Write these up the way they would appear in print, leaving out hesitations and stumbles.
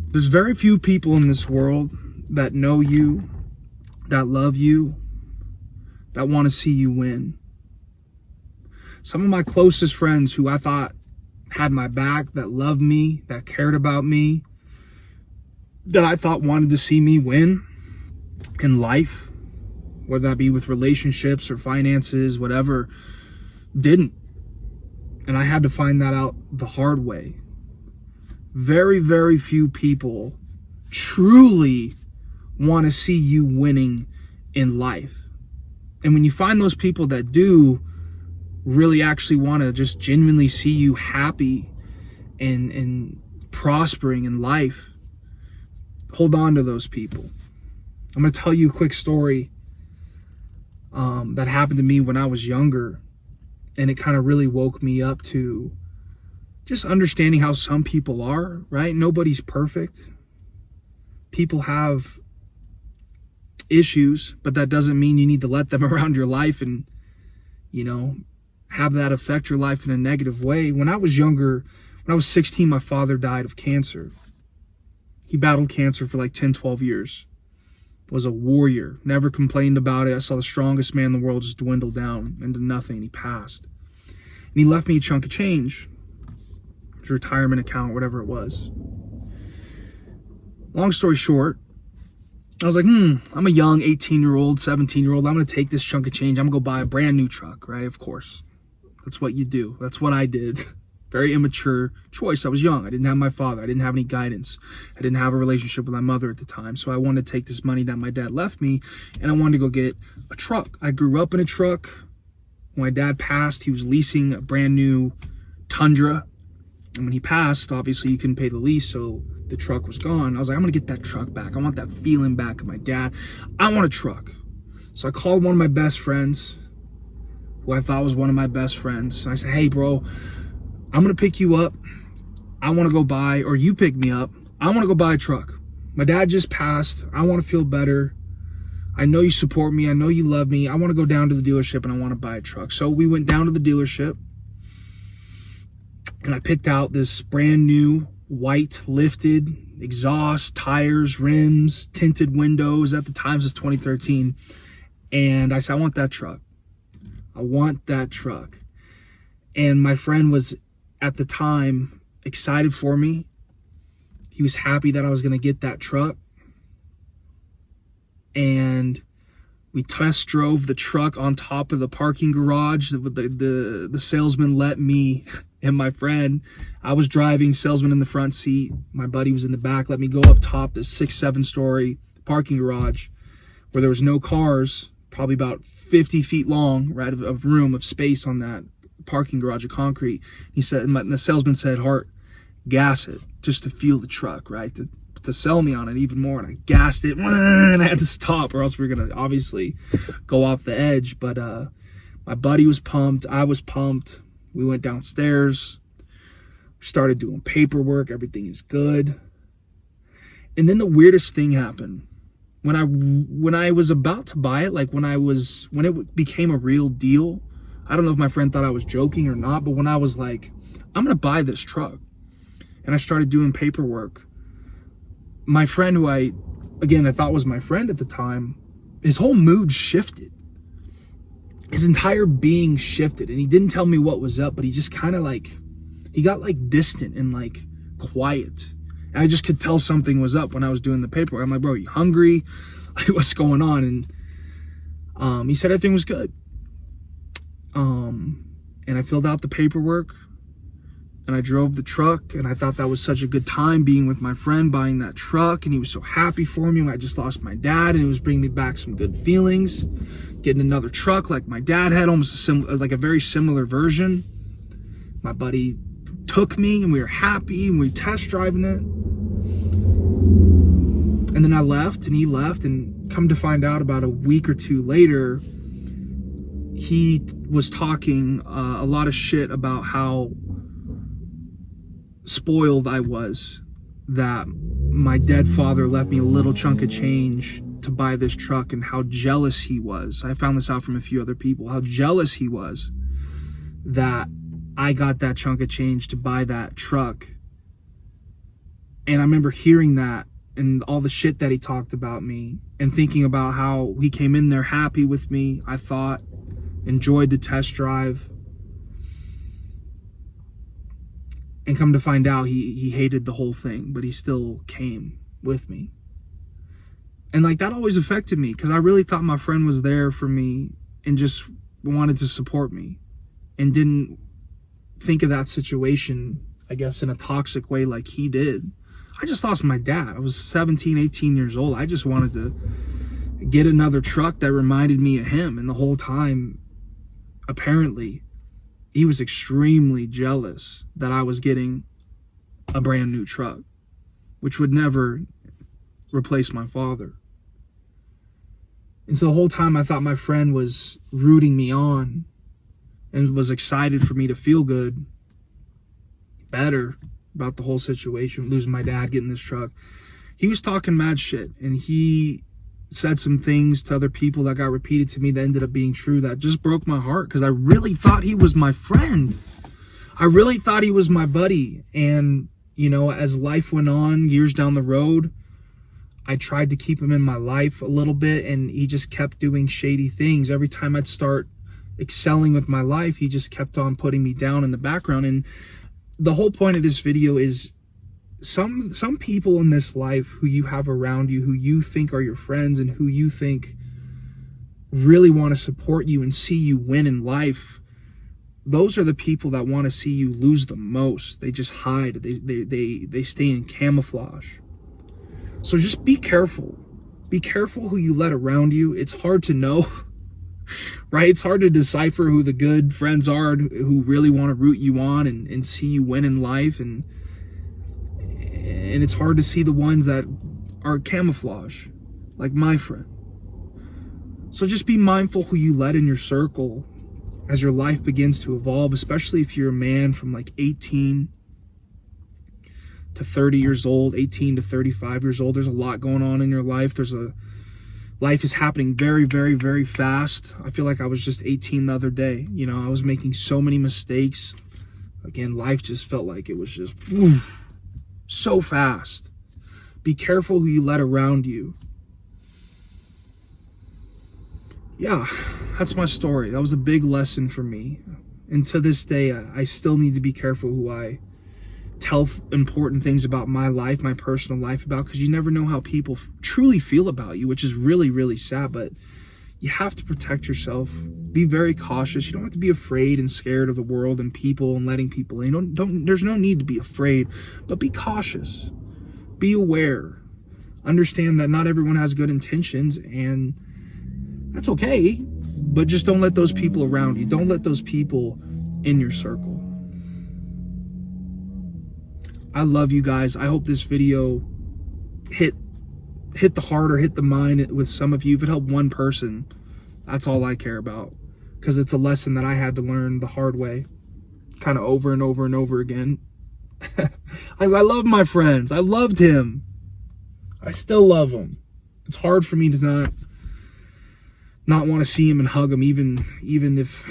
There's very few people in this world that know you, that love you, that want to see you win. Some of my closest friends who I thought had my back, that loved me, that cared about me, that I thought wanted to see me win in life, whether that be with relationships or finances, whatever, didn't. And I had to find that out the hard way. Very, very few people truly want to see you winning in life. And when you find those people that do really actually want to just genuinely see you happy and prospering in life, hold on to those people. I'm going to tell you a quick story that happened to me when I was younger. And it kind of really woke me up to just understanding how some people are, right? Nobody's perfect. People have issues, but that doesn't mean you need to let them around your life and, have that affect your life in a negative way. When I was younger, when I was 16, my father died of cancer. He battled cancer for like 10, 12 years. Was a warrior, never complained about it. I saw the strongest man in the world just dwindle down into nothing, and he passed. And he left me a chunk of change, his retirement account, whatever it was. Long story short, I was like, I'm a young 18-year-old, 17-year-old. I'm going to take this chunk of change. I'm going to go buy a brand new truck, right? Of course. That's what you do. That's what I did. Very immature choice. I was young. I didn't have my father. I didn't have any guidance. I didn't have a relationship with my mother at the time. So I wanted to take this money that my dad left me, and I wanted to go get a truck. I grew up in a truck. When my dad passed, he was leasing a brand new Tundra. And when he passed, obviously you couldn't pay the lease, so the truck was gone. I was like, I'm going to get that truck back. I want that feeling back of my dad. I want a truck. So I called one of my best friends, who I thought was one of my best friends. And I said, hey, bro, I'm going to pick you up. I want to go buy, or you pick me up. I want to go buy a truck. My dad just passed. I want to feel better. I know you support me. I know you love me. I want to go down to the dealership and I want to buy a truck. So we went down to the dealership and I picked out this brand new white lifted exhaust, tires, rims, tinted windows. At the time, it was 2013. And I said, I want that truck. I want that truck. And my friend was, at the time, excited for me. He was happy that I was going to get that truck. And we test drove the truck on top of the parking garage. The salesman let me and my friend, I was driving, salesman in the front seat. My buddy was in the back, let me go up top this 6-7 story parking garage where there was no cars, probably about 50 feet long, right, of room, of space on that parking garage of concrete. He said, and the salesman said, Hart, gas it just to feel the truck, right, to sell me on it even more. And I gassed it and I had to stop or else we were gonna obviously go off the edge. But my buddy was pumped, I was pumped. We went downstairs, started doing paperwork, everything is good. And then the weirdest thing happened. When I was about to buy it, like when it became a real deal, I don't know if my friend thought I was joking or not, but when I was like, I'm gonna buy this truck, and I started doing paperwork, my friend, who I thought was my friend at the time, his whole mood shifted. His entire being shifted, and he didn't tell me what was up, but he just kind of he got distant and quiet. And I just could tell something was up when I was doing the paperwork. I'm like, bro, are you hungry? Like, what's going on? And he said everything was good. And I filled out the paperwork and I drove the truck, and I thought that was such a good time being with my friend, buying that truck, and he was so happy for me when I just lost my dad, and it was bringing me back some good feelings. Getting another truck like my dad had, almost a very similar version. My buddy took me and we were happy and we were test driving it. And then I left and he left, and come to find out about a week or two later, he was talking a lot of shit about how spoiled I was, that my dead father left me a little chunk of change to buy this truck, and how jealous he was. I found this out from a few other people, how jealous he was that I got that chunk of change to buy that truck, And I remember hearing that and all the shit that he talked about me and thinking about how he came in there happy with me, I thought, enjoyed the test drive. And come to find out, he hated the whole thing, but he still came with me. And like, that always affected me because I really thought my friend was there for me and just wanted to support me and didn't think of that situation, I guess, in a toxic way like he did. I just lost my dad. I was 17, 18 years old. I just wanted to get another truck that reminded me of him. And the whole time, apparently, he was extremely jealous that I was getting a brand new truck, which would never replace my father. And so the whole time I thought my friend was rooting me on and was excited for me to feel good, better about the whole situation, losing my dad, getting this truck. He was talking mad shit, and he said some things to other people that got repeated to me that ended up being true that just broke my heart because I really thought he was my friend. I really thought he was my buddy. And, you know, as life went on, years down the road, I tried to keep him in my life a little bit, and he just kept doing shady things. Every time I'd start excelling with my life, he just kept on putting me down in the background. And the whole point of this video is some people in this life who you have around you, who you think are your friends and who you think really want to support you and see you win in life, those are the people that want to see you lose the most. They just hide. They stay in camouflage. So just be careful. Be careful who you let around you. It's hard to know, right? It's hard to decipher who the good friends are who really want to root you on and see you win in life. And it's hard to see the ones that are camouflage, like my friend. So just be mindful who you let in your circle as your life begins to evolve, especially if you're a man from like 18 to 30 years old, 18 to 35 years old. There's a lot going on in your life. Life is happening very, very, very fast. I feel like I was just 18 the other day. You know, I was making so many mistakes. Again, life just felt like it was just so fast. Be careful who you let around you. Yeah, that's my story. That was a big lesson for me. And to this day, I still need to be careful who I tell important things about my life, my personal life about, because you never know how people truly feel about you, which is really, really sad. But you have to protect yourself. Be very cautious. You don't have to be afraid and scared of the world and people and letting people in. There's no need to be afraid, but be cautious. Be aware. Understand that not everyone has good intentions, and that's okay. But just don't let those people around you. Don't let those people in your circle. I love you guys. I hope this video hit the heart or hit the mind with some of you. If it helped one person, that's all I care about, because it's a lesson that I had to learn the hard way, kind of over and over and over again. I love my friends. I loved him. I still love him. It's hard for me to not want to see him and hug him, even if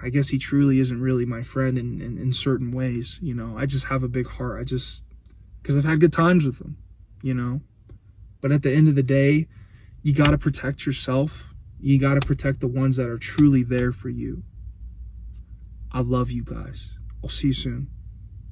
I guess he truly isn't really my friend in certain ways. You know, I just have a big heart. Because I've had good times with him, you know. But at the end of the day, you got to protect yourself. You got to protect the ones that are truly there for you. I love you guys. I'll see you soon.